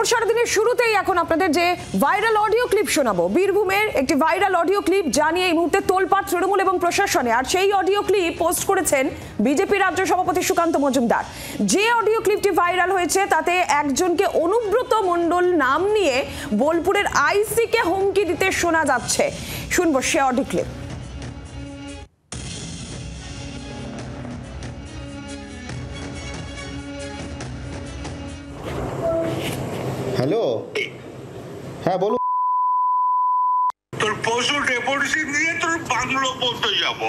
খবর সারাদিনের শুরুতেই এখন আপনাদের যে ভাইরাল অডিও ক্লিপ শোনাবো। বীরভূমের একটি ভাইরাল অডিও ক্লিপ জানিয়ে এই মুহূর্তে তোলপাড় তৃণমূল এবং প্রশাসনে। আর সেই অডিও ক্লিপ পোস্ট করেছেন বিজেপি রাজ্য সভাপতি সুকান্ত মজুমদার। যে অডিও ক্লিপটি ভাইরাল হয়েছে তাতে একজনকে অনুব্রত মণ্ডল নাম নিয়ে বোলপুরের আইসিকে হুমকি দিতে শোনা যাচ্ছে। শুনবো সে অডিও ক্লিপ। হ্যালো, হ্যাঁ বলুন। তোর পশু ডেপুটেশন নিয়ে তোর বাংলো বলতে যাব,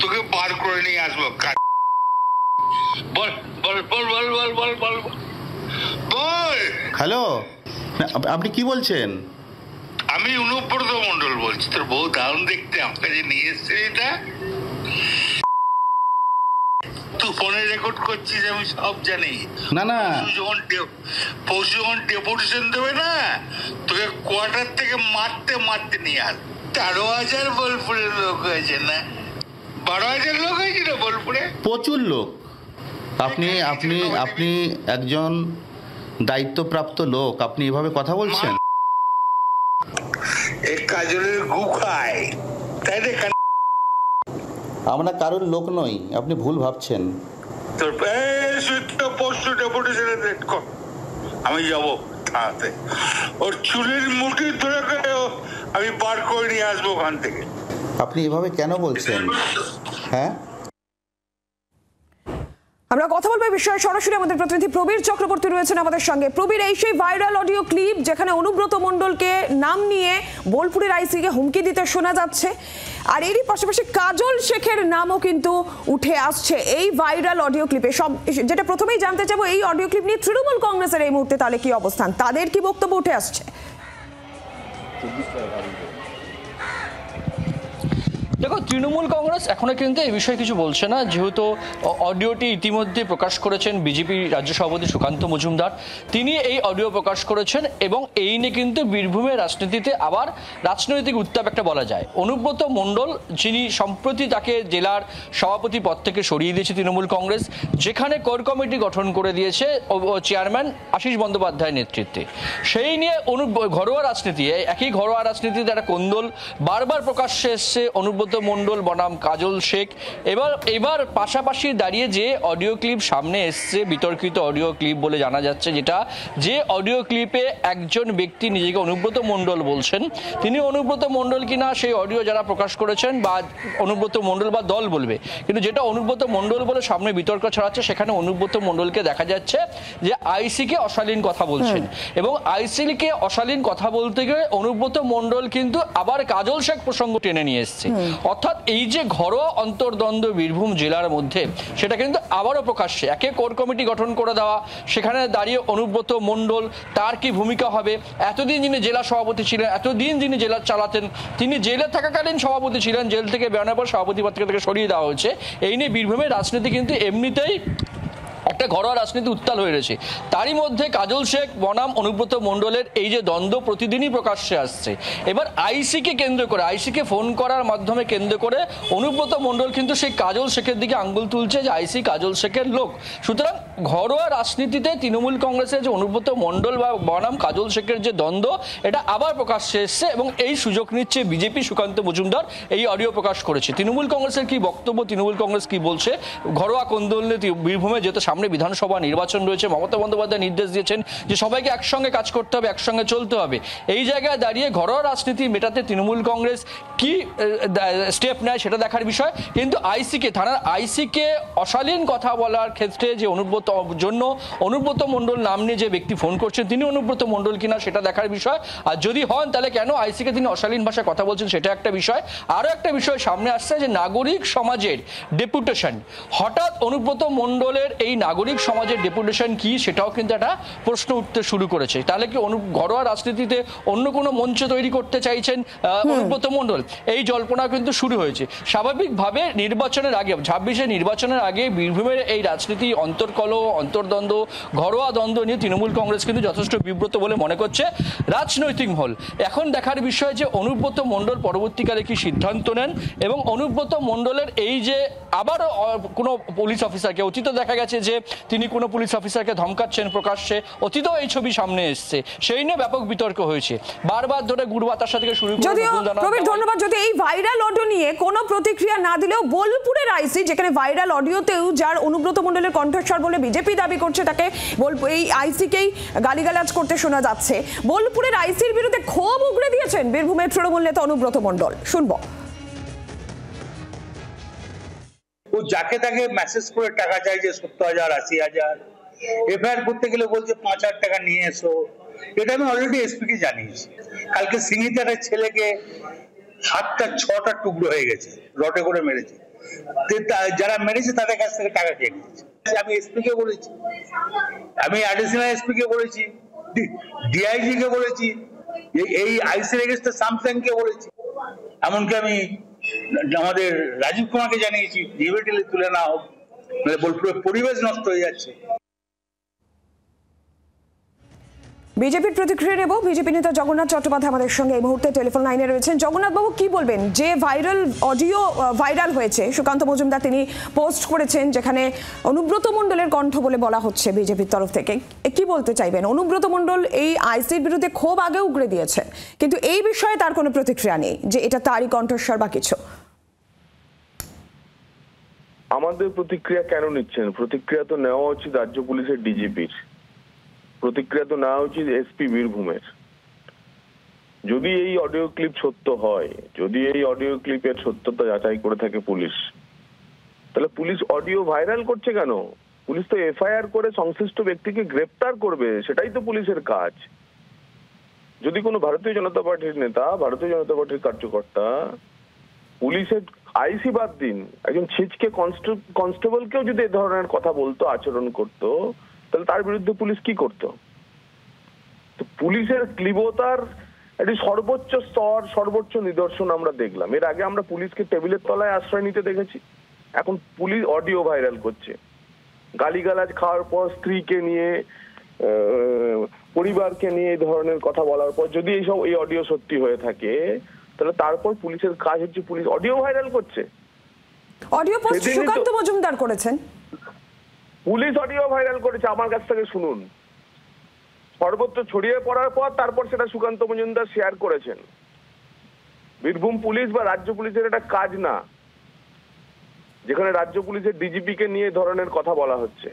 তোকে বার করে নিয়ে আসবো। বল বল বল বল বল বল বল বল। হ্যালো, আপনি কি বলছেন? আমি অনুব্রত মণ্ডল বলছি। তোর বউ দারুণ দেখতে, আমাকে যে নিয়ে এসছে এটা। তুই ফোনে রেকর্ড করছিস, আমি সব জানি। না না, পশু যখন ডেপুটেশন দেবে না, তোকে কোয়ার্টার থেকে মারতে মারতে নিয়ে আস। 13,000 বোলপুরের লোক হয়েছে না, 12,000 লোক হয়েছে না বোলপুরে, প্রচুর লোক। আপনি আপনি আপনি একজন দায়িত্বপ্রাপ্ত লোক, আপনি এভাবে কথা বলছেন? এই কাজলের গু খায়, তাই না? আমরা কারোর লোক নই, আপনি ভুল ভাবছেন। তোর পশু ডেপুটেশনে ডেট কর, আমি যাবো থানাতে। ওর চুলের মুঠি ধরে আমি বার করে নিয়ে আসবো ওখান থেকে। আপনি এভাবে কেন বলছেন? হ্যাঁ, আমরা কথা বলবো এই বিষয়ে। সরাসরি আমাদের প্রতিনিধি প্রবীর চক্রবর্তী রয়েছেন আমাদের সঙ্গে। প্রবীর, এই সেই ভাইরাল অডিও ক্লিপ যেখানে অনুব্রত মণ্ডলকে নাম নিয়ে বোলপুরের আইসিকে হুমকি দিতে শোনা যাচ্ছে, আর এরই পাশাপাশি কাজল শেখের নামও কিন্তু উঠে আসছে এই ভাইরাল অডিও ক্লিপে। সব যেটা প্রথমেই জানতে চাবো, এই অডিও ক্লিপ নিয়ে তৃণমূল কংগ্রেসের এই মুহূর্তে তাহলে কি অবস্থান, তাদের কি বক্তব্য উঠে আসছে? দেখো, তৃণমূল কংগ্রেস এখনো কিন্তু এই বিষয়ে কিছু বলছে না, যেহেতু অডিওটি ইতিমধ্যে প্রকাশ করেছেন বিজেপি রাজ্য সভাপতি সুকান্ত মজুমদার। তিনি এই অডিও প্রকাশ করেছেন এবং এই নিয়ে কিন্তু বীরভূমের রাজনীতিতে আবার রাজনৈতিক উত্তাপ একটা বলা যায়। অনুব্রত মণ্ডল, যিনি সম্প্রতি তাকে জেলার সভাপতি পদ থেকে সরিয়ে দিয়েছে তৃণমূল কংগ্রেস, যেখানে কোর কমিটি গঠন করে দিয়েছে চেয়ারম্যান আশিস বন্দ্যোপাধ্যায়ের নেতৃত্বে, সেই নিয়ে ঘরোয়া রাজনীতি, একই ঘরোয়া রাজনীতিতে একটা কোন্দল বারবার প্রকাশ্যে এসছে। অনুব্রত মণ্ডল বনাম কাজল শেখ, এবার পাশাপাশি দাঁড়িয়ে যে অডিও ক্লিপ সামনে এসছে, বিতর্কিত অডিও ক্লিপ বলে জানা যাচ্ছে, যে অডিও ক্লিপে একজন ব্যক্তি নিজেকে অনুব্রত মণ্ডল বলছেন। তিনি অনুব্রত মণ্ডল কিনা সেই অডিও যারা প্রকাশ করেছেন, বা অনুব্রত মণ্ডল বা দল বলবে, কিন্তু যেটা অনুব্রত মণ্ডল বলে সামনে বিতর্ক ছড়াচ্ছে, সেখানে অনুব্রত মণ্ডলকে দেখা যাচ্ছে যে আইসিকে অশালীন কথা বলছেন। এবং আইসিকে অশালীন কথা বলতে গিয়ে অনুব্রত মণ্ডল কিন্তু আবার কাজল শেখ প্রসঙ্গ টেনে নিয়ে এসছে। অর্থাৎ এই যে ঘরোয়া অন্তর্দ্বন্দ্ব বীরভূম জেলার মধ্যে, সেটা কিন্তু আবারও প্রকাশ্যে। একে কোর কমিটি গঠন করে দেওয়া, সেখানে দাঁড়িয়ে অনুব্রত মণ্ডল, তার কি ভূমিকা হবে? এতদিন যিনি জেলা সভাপতি ছিলেন, এতদিন যিনি জেলা চালাতেন, তিনি জেলে থাকাকালীন সভাপতি ছিলেন, জেল থেকে বেরোনোর পর সভাপতি পদ থেকে সরিয়ে দেওয়া হয়েছে। এই নিয়ে বীরভূমের রাজনীতি কিন্তু এমনিতেই একটা ঘরোয়া রাজনীতি উত্তাল হয়ে রয়েছে। তারই মধ্যে কাজল শেখ বনাম অনুব্রত মণ্ডলের এই যে দ্বন্দ্ব প্রতিদিনই প্রকাশ্যে আসছে। এবার আইসিকে কেন্দ্র করে, আইসিকে ফোন করার মাধ্যমে কেন্দ্র করে অনুব্রত মণ্ডল কিন্তু সেই কাজল শেখের দিকে আঙ্গুল তুলছে যে আইসি কাজল শেখের লোক। সুতরাং ঘরোয়া রাজনীতিতে তৃণমূল কংগ্রেসের যে অনুব্রত মণ্ডল বা বনাম কাজল শেখের যে দ্বন্দ্ব, এটা আবার প্রকাশ্যে এসছে এবং এই সুযোগ নিচ্ছে বিজেপি। সুকান্ত মজুমদার এই অডিও প্রকাশ করেছে। তৃণমূল কংগ্রেসের কি বক্তব্য, তৃণমূল কংগ্রেস কি বলছে? ঘরোয়া কোন্দলে বীরভূমে যেহেতু সামনে বিধানসভা নির্বাচন রয়েছে, মমতা বন্দ্যোপাধ্যায় নির্দেশ দিয়েছেন যে সবাইকে একসঙ্গে কাজ করতে হবে, একসঙ্গে চলতে হবে। এই জায়গায় দাঁড়িয়ে ঘরোয়া রাজনীতি মেটাতে তৃণমূল কংগ্রেস কি স্টেপ নেয় সেটা দেখার বিষয়। কিন্তু আইসিকে, থানার আইসিকে অশালীন কথা বলার ক্ষেত্রে যে অনুব্রত মণ্ডল নাম নিয়ে যে ব্যক্তি ফোন করছেন, তিনি অনুব্রত মণ্ডল কিনা সেটা দেখার বিষয়। আর যদি হন, তাহলে কেন আইসিকে তিনি অশালীন ভাষায় কথা বলছেন সেটা একটা বিষয়। আরও একটা বিষয় সামনে আসছে যে নাগরিক সমাজের ডেপুটেশন। হঠাৎ অনুব্রত মণ্ডলের এই নাগরিক সমাজের ডেপুটেশন কি, সেটাও কিন্তু একটা প্রশ্ন উঠতে শুরু করেছে। তাহলে কি ঘরোয়া রাজনীতিতে অন্য কোনো মঞ্চ তৈরি করতে চাইছেন অনুব্রত মণ্ডল? এই জল্পনা কিন্তু শুরু হয়েছে। স্বাভাবিকভাবে নির্বাচনের আগে, 26-এ নির্বাচনের আগে বীরভূমের এই রাজনীতি অন্তর্কলহ, অন্তর্দ্বন্দ্ব, ঘরোয়া দ্বন্দ্ব নিয়ে তৃণমূল কংগ্রেস কিন্তু যথেষ্ট বিব্রত বলে মনে করছে রাজনৈতিক মহল। এখন দেখার বিষয় যে অনুব্রত মণ্ডল পরবর্তীকালে কি সিদ্ধান্ত নেন, এবং অনুব্রত মণ্ডলের এই যে আবার কোনো পুলিশ অফিসারকে, অতীতে দেখা গেছে যে তিনি কোনো পুলিশ অফিসারকে ধমকাচ্ছেন প্রকাশ্যে, অতীতেও এই ছবি সামনে এসছে, সেই নিয়ে ব্যাপক বিতর্ক হয়েছে বারবার ধরে গুড়বাতাসা থেকে শুরু করে। যদিও প্রবীর ধন্যবাদ, যদি এই ভাইরাল অডিও নিয়ে কোনো প্রতিক্রিয়া না দিলেও বোলপুরের আইসি, যেখানে ভাইরাল অডিওতেও যার অনুব্রত মণ্ডলের কণ্ঠস্বর বলে বিজেপি দাবি করছে, তাকে এই আইসিকেই গালিগালাজ করতে শোনা যাচ্ছে, বোলপুরের আইসির বিরুদ্ধে ক্ষোভ উগড়ে দিয়েছেন বীরভূমের তৃণমূল নেতা অনুব্রত মণ্ডল। শুনবো। ও যাকে তাকে মেসেজ করে টাকা চাইছে 70,000 80,000, এফআইআর করতে গেলে বলছে 5,000 টাকা নিয়ে এসো। এটা আমি অলরেডি এসপি কে জানিয়েছি। কালকে সিঙ্গিতার ছেলেকে হাতটা 6টা টুকরো হয়ে গেছে, রটে করে মেরেছে, যারা মেরেছে তাদের কাছ থেকে টাকা খেয়ে নিয়েছে। আমি এসপি কে বলেছি, আমি অ্যাডিশনাল এসপি কে বলেছি, ডিআইজি কে বলেছি, এই আইসির এগেইনস্টে স্যামসাং কে বলেছি, এমনকি আমি আমাদের রাজীব কুমারকে জানিয়েছি ডিবেটিলে তুলে না হোক, বোলপুরের পরিবেশ নষ্ট হয়ে যাচ্ছে। বিজেপির প্রতিক্রিয়া নেব। বিজেপি নেতা জগন্নাথ চট্টোপাধ্যায় আমাদের সঙ্গে এই মুহূর্তে টেলিফোন লাইনে রয়েছেন। জগন্নাথ বাবু, কি বলবেন? যে অডিও ভাইরাল হয়েছে, সুকান্ত মজুমদার তিনি পোস্ট করেছেন, যেখানে অনুব্রত মণ্ডলের কণ্ঠ বলে বলা হচ্ছে বিজেপির তরফ থেকে, কি বলতে চাইবেন? অনুব্রত মণ্ডল এই আইসির বিরুদ্ধে ক্ষোভ আগে উগড়ে দিয়েছে, কিন্তু এই বিষয়ে তার কোনো প্রতিক্রিয়া নেই যে এটা তারই কণ্ঠস্বর বা কিছু। আমাদের প্রতিক্রিয়া কেন নিচ্ছেন? প্রতিক্রিয়া তো নেওয়া উচিত রাজ্য পুলিশের ডিজিপির, প্রতিক্রিয়া তো নেওয়া উচিত এসপি বীরভূমের। যদি এই অডিও ক্লিপ সত্য হয়, যদি এই অডিও ক্লিপের সত্যতা যাচাই করে থাকে পুলিশ, তাহলে পুলিশ অডিও ভাইরাল করছে কেন? পুলিশ তো এফআইআর করে সংশ্লিষ্ট ব্যক্তিকে গ্রেপ্তার করবে, সেটাই তো পুলিশের কাজ। যদি কোনো ভারতীয় জনতা পার্টির নেতা, ভারতীয় জনতা পার্টির কার্যকর্তা পুলিশের আইসি বাদ দিন, একজন ছিচকে কনস্টেবলকেও যদি এ ধরনের কথা বলতো, আচরণ করতো, তাহলে তার বিরুদ্ধে পুলিশ কি করত? তো পুলিশের ক্লিবতার একটি সর্বোচ্চ স্তর, সর্বোচ্চ নিদর্শন আমরা দেখলাম। এর আগে আমরা পুলিশকে টেবিলের তলায় আশ্রয় নিতে দেখেছি, এখন পুলিশ অডিও ভাইরাল করছে। গালিগালাজ খাওয়ার পর, স্ত্রীকে নিয়ে, পরিবারকে নিয়ে এই ধরনের কথা বলার পর যদি এই অডিও সত্যি হয়ে থাকে, তাহলে তারপর পুলিশের কাজ হচ্ছে পুলিশ অডিও ভাইরাল করছে। অডিও পোস্ট সুকান্ত মজুমদার করেছেন, পুলিশ অডিও ভাইরাল করেছে, আমার কাছ থেকে শুনুন। সর্বত্র ছড়িয়ে পড়ার পর তারপর সেটা সুকান্ত মজুমদার শেয়ার করেছেন। বীরভূম পুলিশ বা রাজ্য পুলিশের এটা কাজ না, যেখানে রাজ্য পুলিশের ডিজিপি কে নিয়ে ধরনের কথা বলা হচ্ছে।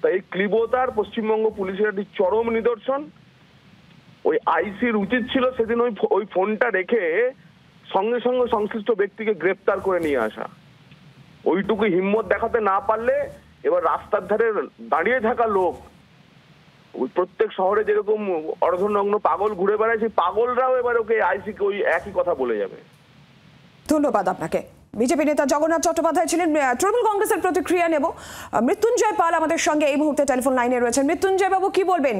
তাই এই ক্লিবতার পশ্চিমবঙ্গ পুলিশের একটি চরম নিদর্শন। ওই আইসির উচিত ছিল সেদিন ওই ফোনটা রেখে সঙ্গে সঙ্গে সংশ্লিষ্ট ব্যক্তিকে গ্রেপ্তার করে নিয়ে আসা। ওইটুকু হিম্মত দেখাতে না পারলে এবার রাস্তার ধারে দাঁড়িয়ে থাকা লোক, ওই প্রত্যেক শহরে যেরকম অর্ধনগ্ন পাগল ঘুরে বেড়ায়, সেই পাগলরাও এবার ওকে আইসিকে ওই একই কথা বলে যাবে। ধন্যবাদ আপনাকে। বিজেপি নেতা জগন্নাথ চট্টোপাধ্যায় ছিলেন। তৃণমূল কংগ্রেসের প্রতিক্রিয়া নেব। মৃত্যুঞ্জয় পাল আমাদের সঙ্গে এই মুহূর্তে টেলিফোন লাইনে রয়েছেন। মৃত্যুঞ্জয় বাবু, কি বলবেন?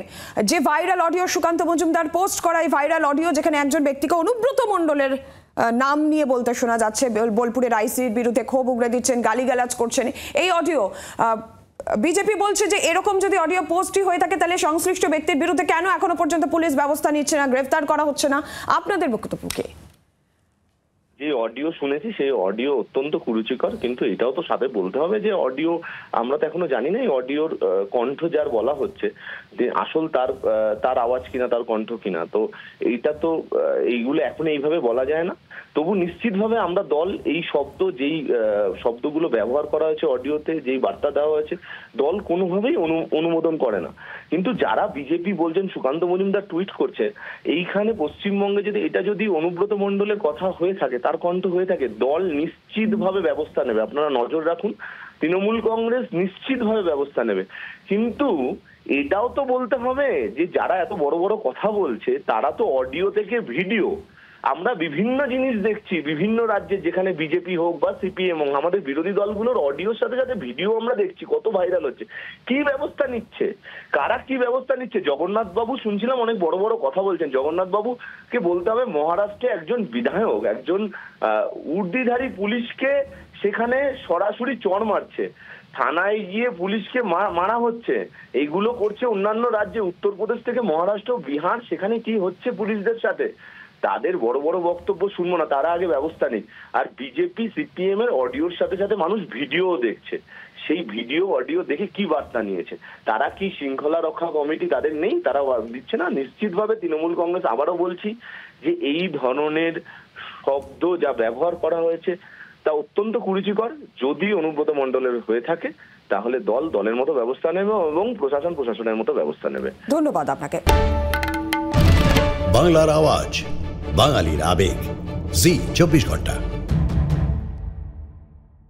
যে viral audio, Sukanta Majumdar post করা এই ভাইরাল অডিও, যেখানে একজন ব্যক্তিকে অনুব্রত মণ্ডলের নাম নিয়ে বলতে শোনা যাচ্ছে, বোলপুরের আইসির বিরুদ্ধে ক্ষোভ উগড়ে দিচ্ছেন, গালিগালাজ করছেন, এই অডিও বিজেপি বলছে যে এরকম যদি অডিও পোস্টই হয়ে থাকে, তাহলে সংশ্লিষ্ট ব্যক্তির বিরুদ্ধে কেন এখনো পর্যন্ত পুলিশ ব্যবস্থা নিচ্ছে না, গ্রেফতার করা হচ্ছে না? আপনাদের বক্তব্য কি? যে অডিও শুনেছি সেই অডিও অত্যন্ত কুরুচিকর, কিন্তু এটাও তো সাথে বলতে হবে যে অডিও আমরা তো এখনো জানি না এই অডিওর কণ্ঠ যার বলা হচ্ছে যে আসল তার আওয়াজ কিনা, তার কণ্ঠ কিনা। তো এইটা তো এইগুলো এখন এইভাবে বলা যায় না। তবু নিশ্চিতভাবে আমরা দল এই যেই শব্দগুলো ব্যবহার করা হয়েছে অডিওতে, যেই বার্তা দেওয়া হয়েছে, দল কোনোভাবেই অনুমোদন করে না। কিন্তু যারা বিজেপি বলছেন, সুকান্ত মজুমদার টুইট করছে, এইখানে পশ্চিমবঙ্গে যদি অনুব্রত মণ্ডলের কথা হয়ে থাকে, তার কণ্ঠ হয়ে থাকে, দল নিশ্চিতভাবে ব্যবস্থা নেবে। আপনারা নজর রাখুন, তৃণমূল কংগ্রেস নিশ্চিতভাবে ব্যবস্থা নেবে। কিন্তু এটাও তো বলতে হবে যে যারা এত বড় বড় কথা বলছে, তারা তো অডিও থেকে ভিডিও, আমরা বিভিন্ন জিনিস দেখছি বিভিন্ন রাজ্যে, যেখানে বিজেপি হোক বা সিপিএম হোক, আমাদের বিরোধী দলগুলোর অডিওর সাথে সাথে ভিডিও আমরা দেখছি কত ভাইরাল হচ্ছে। কি ব্যবস্থা নিচ্ছে, কারা কি ব্যবস্থা নিচ্ছে? জগন্নাথ বাবু শুনছিলাম অনেক বড় বড় কথা বলছেন। জগন্নাথ বাবুকে বলতে হবে, মহারাষ্ট্রে একজন বিধায়ক একজন উর্দিধারী পুলিশকে সেখানে সরাসরি চড় মারছে। থানায় গিয়ে পুলিশকে মারা হচ্ছে, এইগুলো করছে অন্যান্য রাজ্যে, উত্তরপ্রদেশ থেকে মহারাষ্ট্র, বিহার, সেখানে কি হচ্ছে পুলিশদের সাথে। তাদের বড় বড় বক্তব্য শুনবো না, তারা আগে ব্যবস্থা নেই। আর বিজেপি সিপিএম এর অডিওর সাথে সাথে মানুষ ভিডিও দেখছে, সেই ভিডিও অডিও দেখে কি বার্তা নিয়েছে, তারা কি শৃঙ্খলা রক্ষা কমিটি তাদের নেই, তারা দিচ্ছে না। নিশ্চিতভাবে তৃণমূল কংগ্রেস, আবারও বলছি যে এই ধরনের শব্দ যা ব্যবহার করা হয়েছে তা অত্যন্ত কুরুচিকর। যদি অনুব্রত মণ্ডলের হয়ে থাকে তাহলে দলের মতো ব্যবস্থা নেবে এবং প্রশাসনের মতো ব্যবস্থা নেবে। ধন্যবাদ আপনাকে। বাংলার আওয়াজ, বাঙালির আবেগ, জি 24 ঘন্টা।